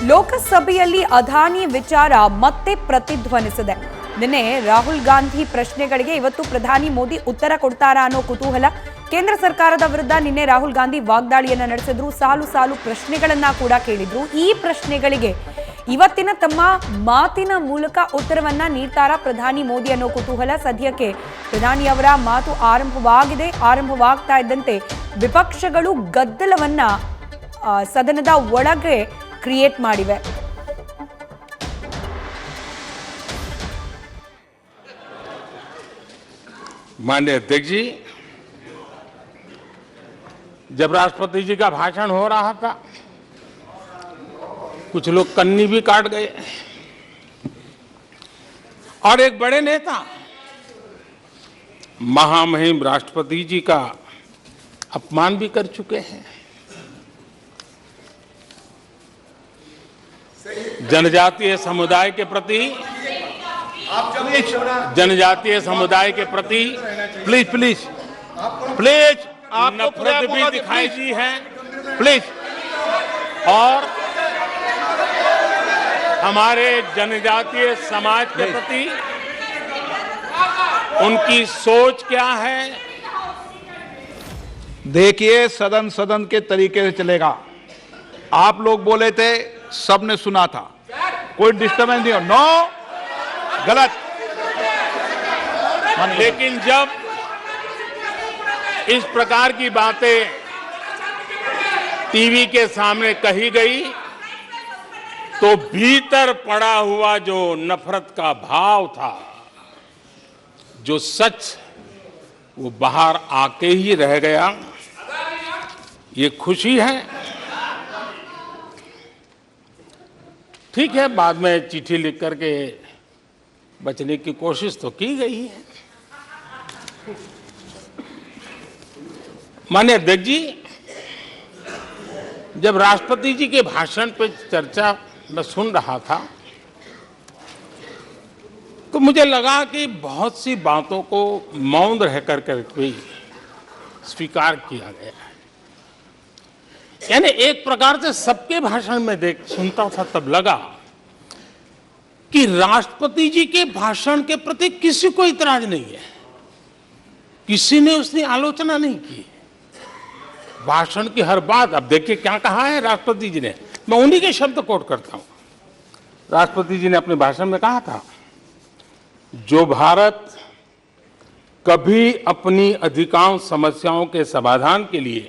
ಲೋಕಸಭೆಯಲ್ಲಿ ಅದಾನಿ ವಿಚಾರ ಮತ್ತೆ ಪ್ರತಿಧ್ವನಿಸಿದೆ. ನಿನ್ನೆ ರಾಹುಲ್ ಗಾಂಧಿ ಪ್ರಶ್ನೆಗಳಿಗೆ ಇವತ್ತು ಪ್ರಧಾನಿ ಮೋದಿ ಉತ್ತರ ಕೊಡ್ತಾರಾ ಅನ್ನೋ ಕುತೂಹಲ. ಕೇಂದ್ರ ಸರ್ಕಾರದ ವಿರುದ್ಧ ನಿನ್ನೆ ರಾಹುಲ್ ಗಾಂಧಿ ವಾಗ್ದಾಳಿಯನ್ನ ನಡೆಸಿದ್ರು. ಸಾಲು ಸಾಲು ಪ್ರಶ್ನೆಗಳನ್ನ ಕೂಡ ಕೇಳಿದ್ರು. ಈ ಪ್ರಶ್ನೆಗಳಿಗೆ ಇವತ್ತಿನ ತಮ್ಮ ಮಾತಿನ ಮೂಲಕ ಉತ್ತರವನ್ನ ನೀಡ್ತಾರಾ ಪ್ರಧಾನಿ ಮೋದಿ ಅನ್ನೋ ಕುತೂಹಲ. ಸದ್ಯಕ್ಕೆ ಪ್ರಧಾನಿ ಅವರ ಮಾತು ಆರಂಭವಾಗ್ತಾ ಇದ್ದಂತೆ ವಿಪಕ್ಷಗಳು ಗದ್ದಲವನ್ನ ಸದನದ ಒಳಗೆ ಕ್ರಿಯೇಟ್ ಮಾಡಿವೆ. माननीय अध्यक्ष जी, जब राष्ट्रपति जी का भाषण हो रहा था कुछ लोग कन्नी भी काट गए और एक बड़े नेता महामहिम राष्ट्रपति जी का अपमान भी कर चुके हैं। जनजातीय समुदाय के प्रति प्लीज प्लीज प्लीज नफरत भी दिखाई दी है प्लीज, और हमारे जनजातीय समाज के प्रति उनकी सोच क्या है। देखिए, सदन के तरीके से चलेगा। आप लोग बोले थे, सबने सुना था, कोई डिस्टर्बेंस नहीं हो। नो, गलत। लेकिन जब इस प्रकार की बातें टीवी के सामने कही गई तो भीतर पड़ा हुआ जो नफरत का भाव था, जो सच, वो बाहर आके ही रह गया। ये खुशी है। ठीक है, बाद में चिट्ठी लिख करके बचने की कोशिश तो की गई है। माननीय अध्यक्ष जी, जब राष्ट्रपति जी के भाषण पर चर्चा मैं सुन रहा था तो मुझे लगा कि बहुत सी बातों को मौन रह कर भी स्वीकार किया गया है। यानी एक प्रकार से सबके भाषण में सुनता था तब लगा कि राष्ट्रपति जी के भाषण के प्रति किसी को इतराज नहीं है, किसी ने उसकी आलोचना नहीं की। भाषण की हर बात, अब देखिए क्या कहा है राष्ट्रपति जी ने, मैं उन्हीं के शब्द कोट करता हूं। राष्ट्रपति जी ने अपने भाषण में कहा था, जो भारत कभी अपनी अधिकांश समस्याओं के समाधान के लिए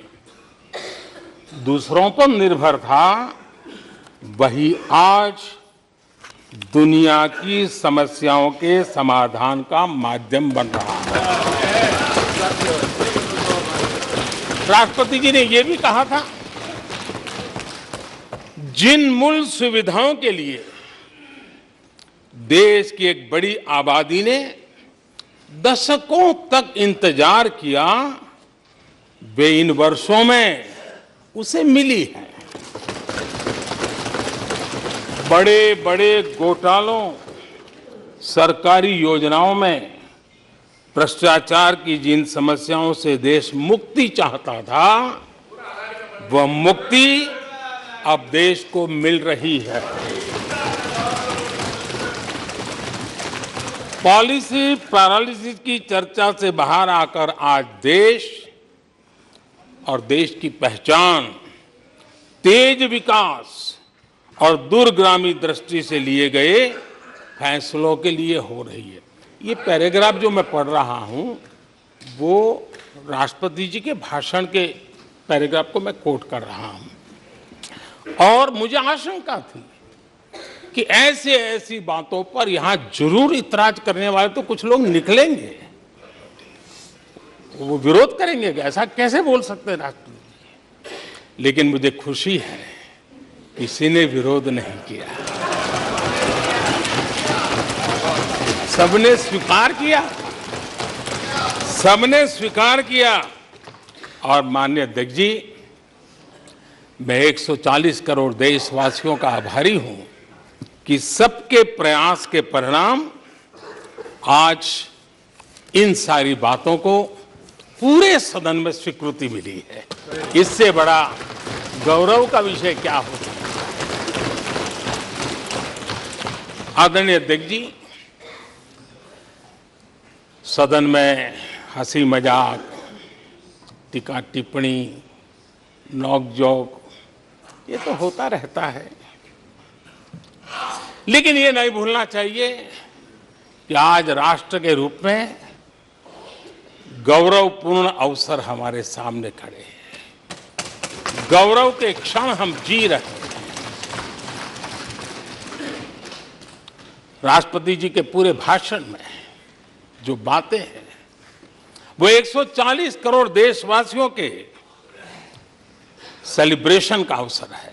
दूसरों पर निर्भर था, वही आज दुनिया की समस्याओं के समाधान का माध्यम बन रहा है। राष्ट्रपति जी ने यह भी कहा था, जिन मूल सुविधाओं के लिए देश की एक बड़ी आबादी ने दशकों तक इंतजार किया, वे इन वर्षों में उसे मिली है। बड़े बड़े घोटालों, सरकारी योजनाओं में भ्रष्टाचार की जिन समस्याओं से देश मुक्ति चाहता था, वह मुक्ति अब देश को मिल रही है। पॉलिसी पैरालिसिस की चर्चा से बाहर आकर आज देश और देश की पहचान तेज विकास और दूरगामी दृष्टि से लिए गए फैसलों के लिए हो रही है। ये पैराग्राफ जो मैं पढ़ रहा हूं वो राष्ट्रपति जी के भाषण के पैराग्राफ को मैं कोट कर रहा हूं, और मुझे आशंका थी कि ऐसी बातों पर यहां जरूर इतराज करने वाले तो कुछ लोग निकलेंगे, वो विरोध करेंगे, ऐसा कैसे बोल सकते हैं राष्ट्रपति। लेकिन मुझे खुशी है किसी ने विरोध नहीं किया, सबने स्वीकार किया। और माननीय अध्यक्ष जी, मैं 140 करोड़ देशवासियों का आभारी हूं कि सबके प्रयास के परिणाम आज इन सारी बातों को पूरे सदन में स्वीकृति मिली है। इससे बड़ा गौरव का विषय क्या हो सकता है। आदरणीय अध्यक्ष जी, सदन में हंसी मजाक, टीका टिप्पणी, नोक-झोंक ये तो होता रहता है, लेकिन ये नहीं भूलना चाहिए कि आज राष्ट्र के रूप में गौरवपूर्ण अवसर हमारे सामने खड़े हैं। गौरव के क्षण हम जी रहे हैं। राष्ट्रपति जी के पूरे भाषण में जो बातें हैं वो 140 करोड़ देशवासियों के सेलिब्रेशन का अवसर है।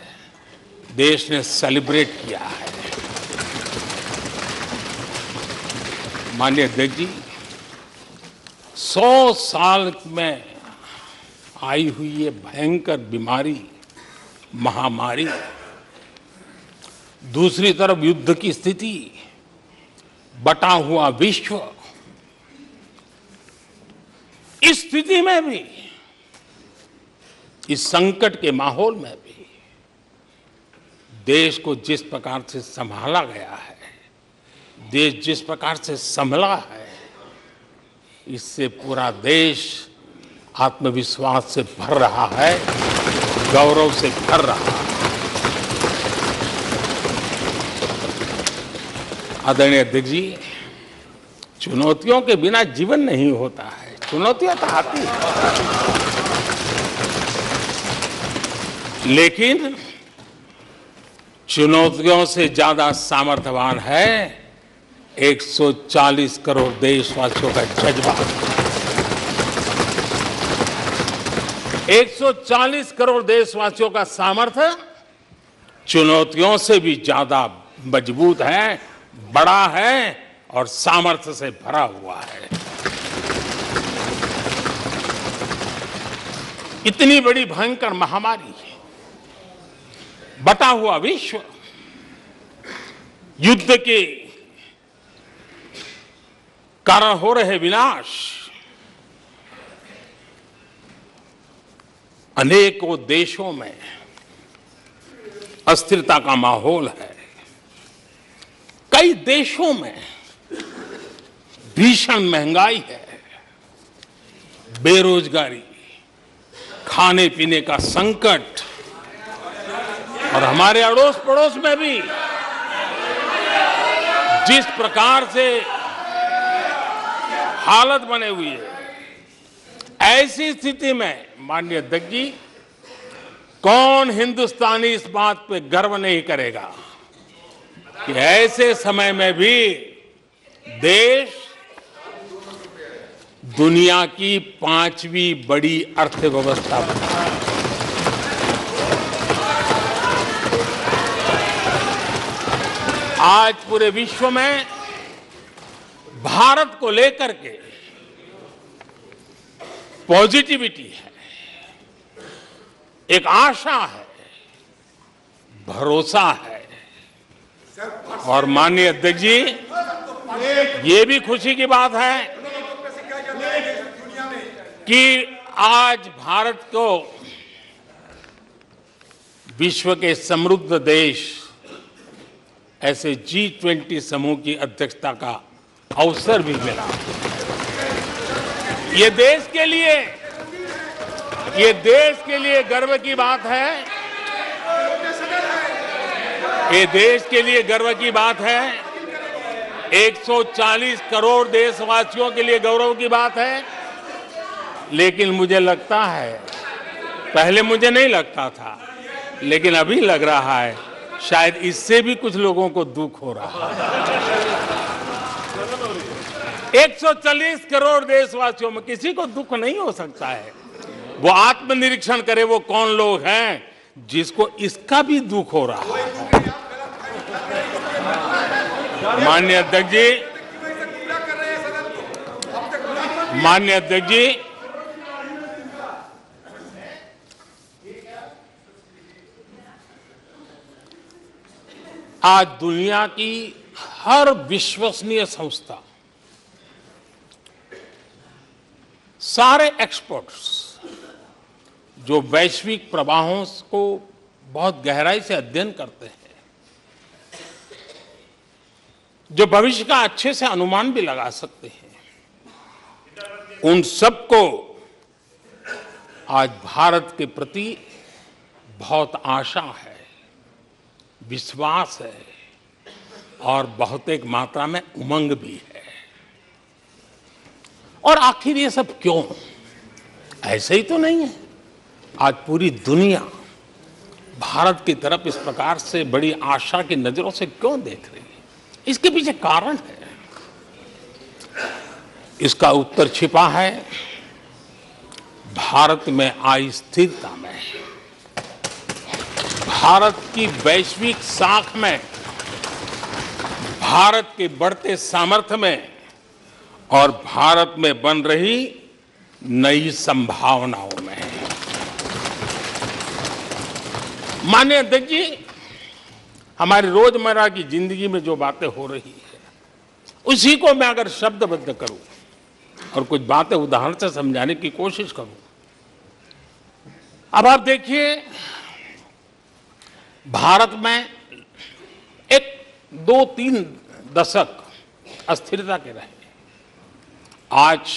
देश ने सेलिब्रेट किया है। माननीय अध्यक्ष जी, 100 साल में आई हुई ये भयंकर बीमारी, महामारी, दूसरी तरफ युद्ध की स्थिति, बटा हुआ विश्व, इस स्थिति में भी, इस संकट के माहौल में भी देश को जिस प्रकार से संभाला गया है, देश जिस प्रकार से संभला है, इससे पूरा देश आत्मविश्वास से भर रहा है, गौरव से भर रहा है। आदरणीय अध्यक्ष जी, चुनौतियों के बिना जीवन नहीं होता है। चुनौतियां तो आती हैं, लेकिन चुनौतियों से ज्यादा सामर्थ्यवान है 140 करोड़ देशवासियों का जज्बा। 140 करोड़ देशवासियों का सामर्थ्य चुनौतियों से भी ज्यादा मजबूत है, बड़ा है और सामर्थ्य से भरा हुआ है। इतनी बड़ी भयंकर महामारी, बटा हुआ विश्व, युद्ध के कारण हो रहे विनाश, अनेकों देशों में अस्थिरता का माहौल है। कई देशों में भीषण महंगाई है, बेरोजगारी, खाने पीने का संकट, और हमारे अड़ोस पड़ोस में भी जिस प्रकार से हालत बने हुई है, ऐसी स्थिति में माननीय अध्यक्ष जी, कौन हिंदुस्तानी इस बात पे गर्व नहीं करेगा कि ऐसे समय में भी देश दुनिया की 5वीं बड़ी अर्थव्यवस्था बना है। आज पूरे विश्व में भारत को लेकर के पॉजिटिविटी है, एक आशा है, भरोसा है। और माननीय अध्यक्ष जी, ये भी खुशी की बात है कि आज भारत को विश्व के समृद्ध देश ऐसे G20 समूह की अध्यक्षता का अवसर भी मिला। ये देश के लिए गर्व की बात है। ये देश के लिए गर्व की बात है। 140 करोड़ देशवासियों के लिए गौरव की बात है। लेकिन मुझे लगता है, पहले मुझे नहीं लगता था, लेकिन अभी लग रहा है शायद इससे भी कुछ लोगों को दुख हो रहा है। 140 करोड़ देशवासियों में किसी को दुख नहीं हो सकता है। वो आत्मनिरीक्षण करे, वो कौन लोग हैं जिसको इसका भी दुख हो रहा है। माननीय अध्यक्ष जी, आज दुनिया की हर विश्वसनीय संस्था, सारे एक्सपर्ट्स जो वैश्विक प्रवाहों को बहुत गहराई से अध्ययन करते हैं, जो भविष्य का अच्छे से अनुमान भी लगा सकते हैं, उन सबको आज भारत के प्रति बहुत आशा है, विश्वास है और बहुत एक मात्रा में उमंग भी है। और आखिर ये सब क्यों? ऐसे ही तो नहीं है। आज पूरी दुनिया भारत की तरफ इस प्रकार से बड़ी आशा की नजरों से क्यों देख रही है? इसके पीछे कारण है। इसका उत्तर छिपा है भारत में आई स्थिरता में, भारत की वैश्विक साख में, भारत के बढ़ते सामर्थ्य में और भारत में बन रही नई संभावनाओं में। माननीय अध्यक्ष जी, हमारी रोजमर्रा की जिंदगी में जो बातें हो रही है, उसी को मैं अगर शब्दबद्ध करूं और कुछ बातें उदाहरण से समझाने की कोशिश करूं। अब आप देखिए, भारत में एक 2-3 दशक अस्थिरता के रहे, आज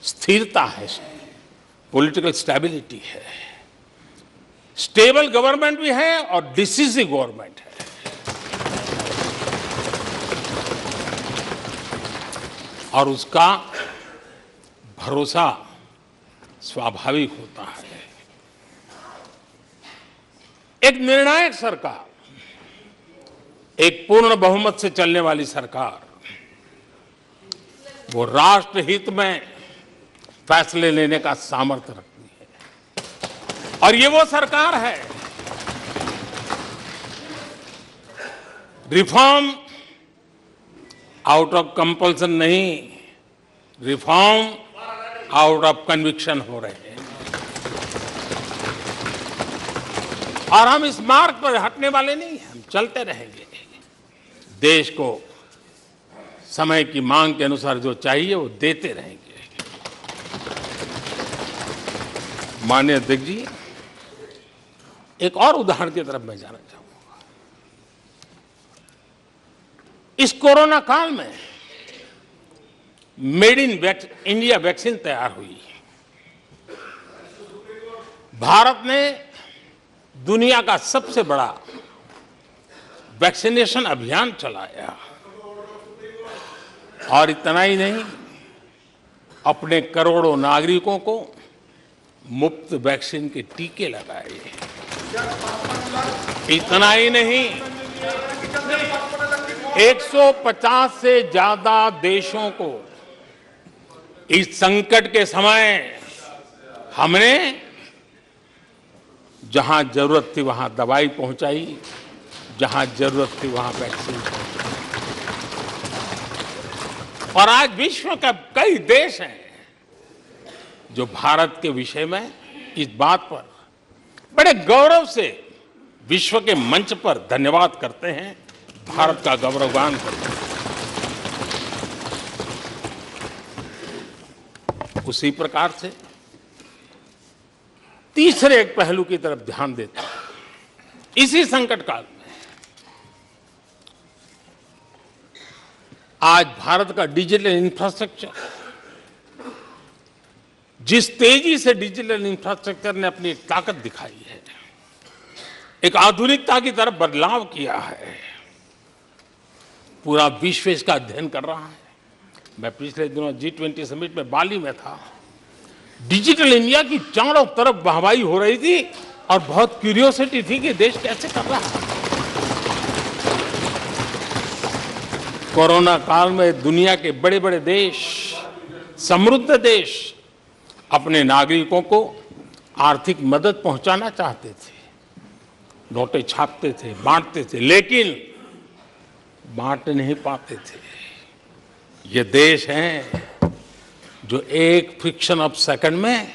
स्थिरता है, पॉलिटिकल स्टेबिलिटी है, स्टेबल गवर्नमेंट भी है और डिसिसिव गवर्नमेंट है। और उसका भरोसा स्वाभाविक होता है। एक निर्णायक सरकार, एक पूर्ण बहुमत से चलने वाली सरकार, वो राष्ट्रहित में फैसले लेने का सामर्थ्य रखती है। और ये वो सरकार है, रिफॉर्म आउट ऑफ कंपल्सन नहीं, रिफॉर्म आउट ऑफ कन्विक्शन हो रहे हैं। और हम इस मार्ग पर हटने वाले नहीं हैं, हम चलते रहेंगे। देश को समय की मांग के अनुसार जो चाहिए वो देते रहेंगे। माननीय अध्यक्ष जी, एक और उदाहरण की तरफ मैं जाना चाहूंगा। इस कोरोना काल में मेड इन इंडिया वैक्सीन तैयार हुई। भारत ने दुनिया का सबसे बड़ा वैक्सीनेशन अभियान चलाया और इतना ही नहीं, अपने करोड़ों नागरिकों को मुफ्त वैक्सीन के टीके लगाए। इतना ही नहीं, 150 से ज्यादा देशों को इस संकट के समय हमने जहां जरूरत थी वहां दवाई पहुंचाई, जहां जरूरत थी वहां वैक्सीन पहुंचाई। और आज विश्व के कई देश हैं जो भारत के विषय में इस बात पर बड़े गौरव से विश्व के मंच पर धन्यवाद करते हैं, भारत का गौरवगान करते हैं। उसी प्रकार से तीसरे एक पहलू की तरफ ध्यान देते हैं। इसी संकट काल में आज भारत का डिजिटल इंफ्रास्ट्रक्चर, जिस तेजी से डिजिटल इंफ्रास्ट्रक्चर ने अपनी ताकत दिखाई है, एक आधुनिकता की तरफ बदलाव किया है, पूरा विश्व इसका अध्ययन कर रहा है। मैं पिछले दिनों G20 समिट में बाली में था। डिजिटल इंडिया की चारों तरफ वाहवाही हो रही थी और बहुत क्यूरियोसिटी थी कि देश कैसे कर रहा है। कोरोना काल में दुनिया के बड़े बड़े देश, समृद्ध देश अपने नागरिकों को आर्थिक मदद पहुंचाना चाहते थे, नोटें छापते थे, बांटते थे, लेकिन बांट नहीं पाते थे। ये देश हैं जो एक फ्रिक्शन ऑफ सेकंड में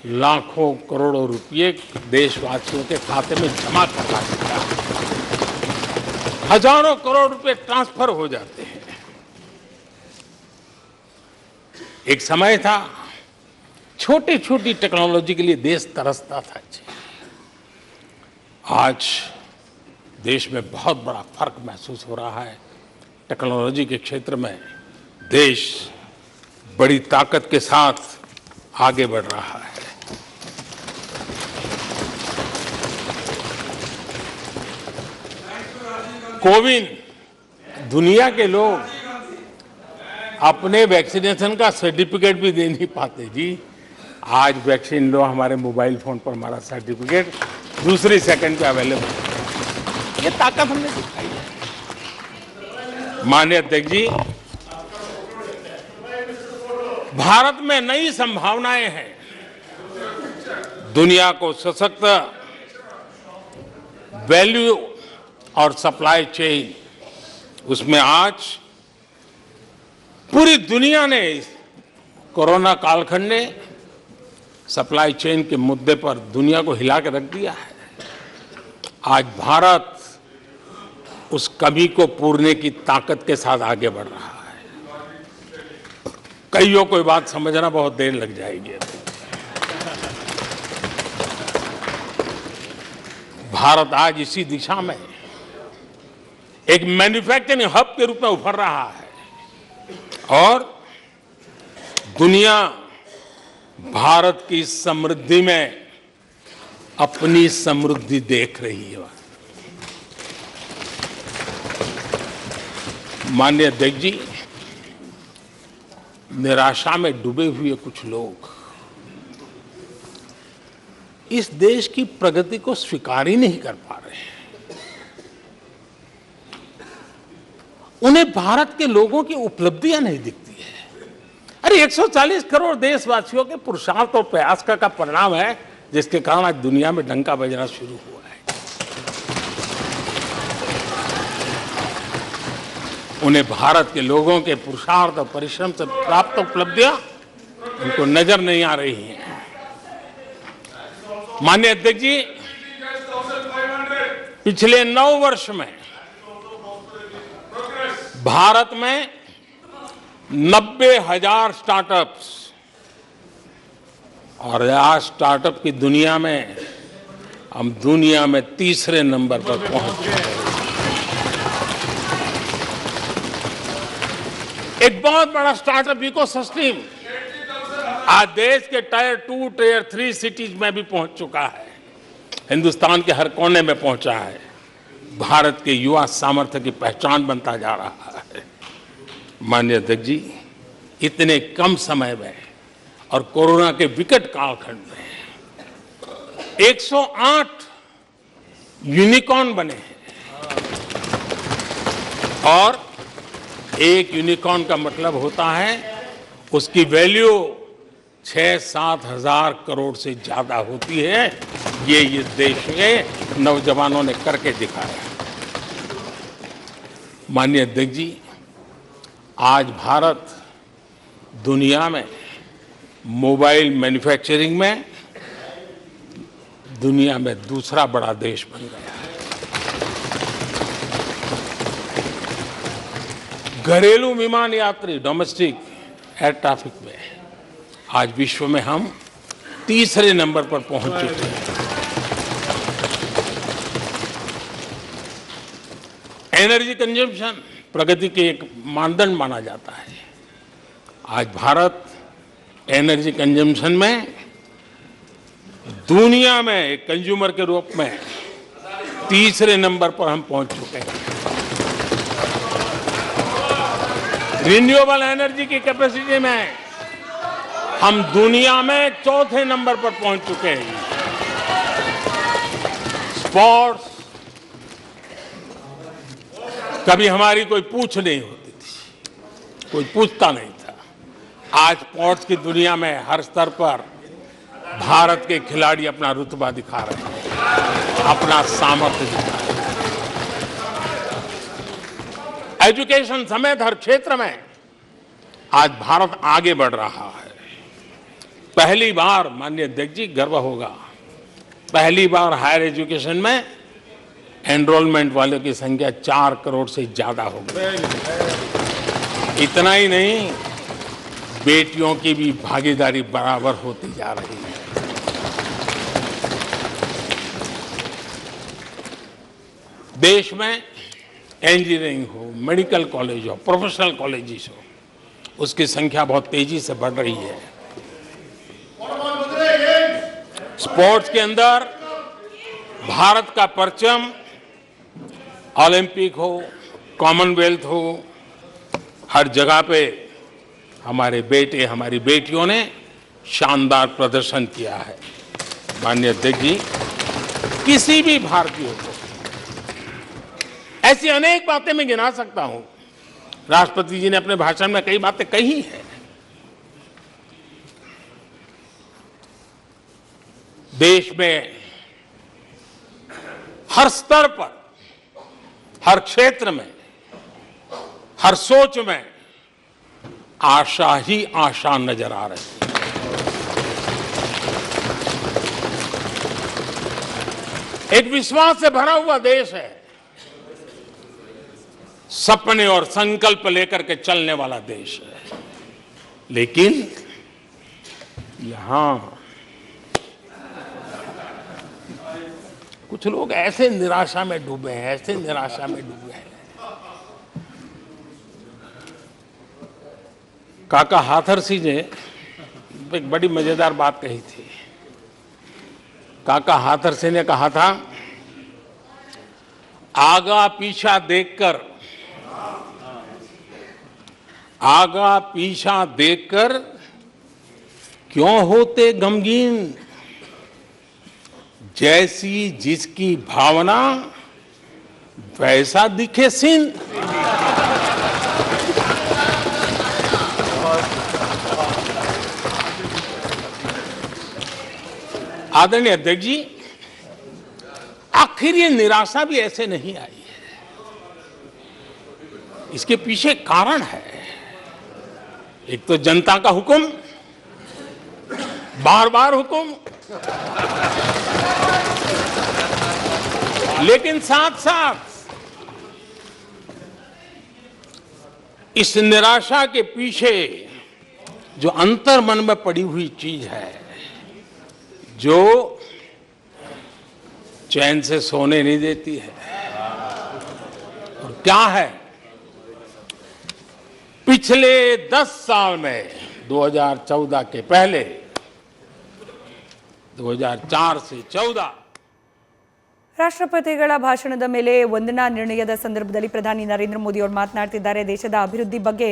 लाखों करोड़ों रुपए देशवासियों के खाते में जमा करवा देता है। हजारों करोड़ रुपए ट्रांसफर हो जाते हैं। एक समय था छोटी छोटी टेक्नोलॉजी के लिए देश तरसता था। आज देश में बहुत बड़ा फर्क महसूस हो रहा है। टेक्नोलॉजी के क्षेत्र में देश बड़ी ताकत के साथ आगे बढ़ रहा है। कोविन दुनिया के लोग अपने वैक्सीनेशन का सर्टिफिकेट भी दे नहीं पाते जी। आज वैक्सीन लो, हमारे मोबाइल फोन पर हमारा सर्टिफिकेट दूसरी सेकंड पे अवेलेबल है। ये ताकत हमने दिखाई है। माननीय अध्यक्ष जी, भारत में नई संभावनाएं हैं। दुनिया को सशक्त वैल्यू और सप्लाई चेन, उसमें आज पूरी दुनिया ने, कोरोना कालखंड ने सप्लाई चेन के मुद्दे पर दुनिया को हिला के रख दिया है। आज भारत उस कमी को पूरने की ताकत के साथ आगे बढ़ रहा है। कईयों को ये बात समझना बहुत देर लग जाएगी। भारत आज इसी दिशा में एक मैन्युफैक्चरिंग हब के रूप में उभर रहा है और दुनिया भारत की समृद्धि में अपनी समृद्धि देख रही है। माननीय अध्यक्ष जी, निराशा में डूबे हुए कुछ लोग इस देश की प्रगति को स्वीकार ही नहीं कर पा रहे हैं। उन्हें भारत के लोगों की उपलब्धियां नहीं दिखती है। अरे 140 करोड़ देशवासियों के पुरुषार्थ और प्रयास का परिणाम है, जिसके कारण आज दुनिया में डंका बजना शुरू हुआ है। उन्हें भारत के लोगों के पुरुषार्थ और परिश्रम से प्राप्त उपलब्धियां उनको नजर नहीं आ रही हैं। माननीय अध्यक्ष जी, पिछले 9 वर्ष में भारत में 90,000 स्टार्टअप्स, और आज स्टार्टअप की दुनिया में हम दुनिया में तीसरे नंबर पर पहुंच चुके हैं। एक बहुत बड़ा स्टार्टअप इकोसिस्टम आज देश के टायर 2, टायर 3 सिटीज में भी पहुंच चुका है। हिंदुस्तान के हर कोने में पहुंचा है। भारत के युवा सामर्थ्य की पहचान बनता जा रहा है। माननीय अध्यक्ष जी, इतने कम समय में और कोरोना के विकट कालखंड में 108 यूनिकॉर्न बने हैं। और एक यूनिकॉर्न का मतलब होता है उसकी वैल्यू 6-7 हजार करोड़ से ज्यादा होती है। ये देश के नौजवानों ने करके दिखाया। माननीय अध्यक्ष जी, आज भारत दुनिया में मोबाइल मैन्युफैक्चरिंग में दुनिया में दूसरा बड़ा देश बन गया है। घरेलू विमान यात्री, डोमेस्टिक एयर ट्रैफिक में आज विश्व में हम तीसरे नंबर पर पहुंच चुके हैं। एनर्जी कंजम्पशन प्रगति के एक मानदंड माना जाता है। आज भारत एनर्जी कंजम्पशन में दुनिया में एक कंज्यूमर के रूप में तीसरे नंबर पर हम पहुंच चुके हैं। रिन्यूएबल एनर्जी की कैपेसिटी में हम दुनिया में चौथे नंबर पर पहुंच चुके हैं। स्पोर्ट्स, कभी हमारी कोई पूछ नहीं होती थी, कोई पूछता नहीं था। आज स्पोर्ट्स की दुनिया में हर स्तर पर भारत के खिलाड़ी अपना रुतबा दिखा रहे हैं, अपना सामर्थ्य दिखा रहे हैं। एजुकेशन समेत हर क्षेत्र में आज भारत आगे बढ़ रहा है। पहली बार, माननीय अध्यक्ष जी, गर्व होगा, पहली बार हायर एजुकेशन में एनरोलमेंट वालों की संख्या 4 करोड़ से ज्यादा हो गई। इतना ही नहीं, बेटियों की भी भागीदारी बराबर होती जा रही है। देश में इंजीनियरिंग हो, मेडिकल कॉलेज हो, प्रोफेशनल कॉलेजेस हो, उसकी संख्या बहुत तेजी से बढ़ रही है। स्पोर्ट्स के अंदर भारत का परचम ओलंपिक हो, कॉमनवेल्थ हो, हर जगह पे हमारे बेटे हमारी बेटियों ने शानदार प्रदर्शन किया है। माननीय अध्यक्ष जी, किसी भी भारतीय को ऐसी अनेक बातें मैं गिना सकता हूं। राष्ट्रपति जी ने अपने भाषण में कई बातें कही हैं। देश में हर स्तर पर, हर क्षेत्र में, हर सोच में आशा ही आशा नजर आ रही है। एक विश्वास से भरा हुआ देश है, सपने और संकल्प लेकर के चलने वाला देश है। लेकिन यहां कुछ लोग ऐसे निराशा में डूबे हैं, ऐसे निराशा में डूबे हैं। काका हाथरसी ने एक बड़ी मजेदार बात कही थी। काका हाथरसी ने कहा था, आगा पीछा देखकर क्यों होते गमगीन, जैसी जिसकी भावना वैसा दिखे सीन। आदरणीय अध्यक्ष जी, आखिर ये निराशा भी ऐसे नहीं आई है। इसके पीछे कारण है। एक तो जनता का हुक्म, बार बार हुक्म, लेकिन साथ साथ इस निराशा के पीछे जो अंतर मन में पड़ी हुई चीज है, जो चैन से सोने नहीं देती है, और क्या है, पिछले 10 साल में 2014 के पहले 2004 से 14 ರಾಷ್ಟ್ರಪತಿಗಳ ಭಾಷಣದ ಮೇಲೆ ವಂದನಾ ನಿರ್ಣಯದ ಸಂದರ್ಭದಲ್ಲಿ ಪ್ರಧಾನಿ ನರೇಂದ್ರ ಮೋದಿ ಅವರು ಮಾತನಾಡ್ತಿದ್ದಾರೆ. ದೇಶದ ಅಭಿವೃದ್ಧಿ ಬಗ್ಗೆ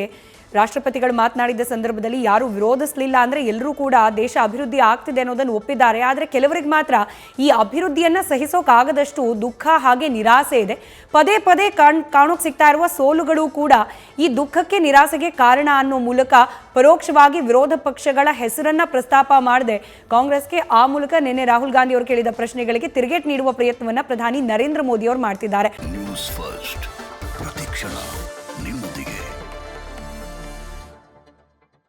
ರಾಷ್ಟ್ರಪತಿಗಳು ಮಾತನಾಡಿದ ಸಂದರ್ಭದಲ್ಲಿ ಯಾರು ವಿರೋಧಿಸಲಿಲ್ಲ. ಅಂದರೆ ಎಲ್ಲರೂ ಕೂಡ ದೇಶ ಅಭಿವೃದ್ಧಿ ಆಗ್ತಿದೆ ಅನ್ನೋದನ್ನು ಒಪ್ಪಿದ್ದಾರೆ. ಆದರೆ ಕೆಲವರಿಗೆ ಮಾತ್ರ ಈ ಅಭಿವೃದ್ಧಿಯನ್ನು ಸಹಿಸೋಕ್ಕಾಗದಷ್ಟು ದುಃಖ ಹಾಗೆ ನಿರಾಸೆ ಇದೆ. ಪದೇ ಪದೇ ಕಾಣೋಕೆ ಸಿಗ್ತಾ ಇರುವ ಸೋಲುಗಳು ಕೂಡ ಈ ದುಃಖಕ್ಕೆ ನಿರಾಸೆಗೆ ಕಾರಣ ಅನ್ನೋ ಮೂಲಕ ಪರೋಕ್ಷವಾಗಿ ವಿರೋಧ ಪಕ್ಷಗಳ ಹೆಸರನ್ನ ಪ್ರಸ್ತಾಪ ಮಾಡದೆ ಕಾಂಗ್ರೆಸ್ಗೆ ಆ ಮೂಲಕ ನಿನ್ನೆ ರಾಹುಲ್ ಗಾಂಧಿ ಅವರು ಕೇಳಿದ ಪ್ರಶ್ನೆಗಳಿಗೆ ತಿರುಗೇಟು ನೀಡುವ ಪ್ರಯತ್ನವನ್ನ ಪ್ರಧಾನಿ ನರೇಂದ್ರ ಮೋದಿ ಅವರು ಮಾಡ್ತಿದ್ದಾರೆ. ನ್ಯೂಸ್ ಫಸ್ಟ್ ಪ್ರತಿಕ್ಷಣ ನಿಮ್ಮೊಂದಿಗೆ.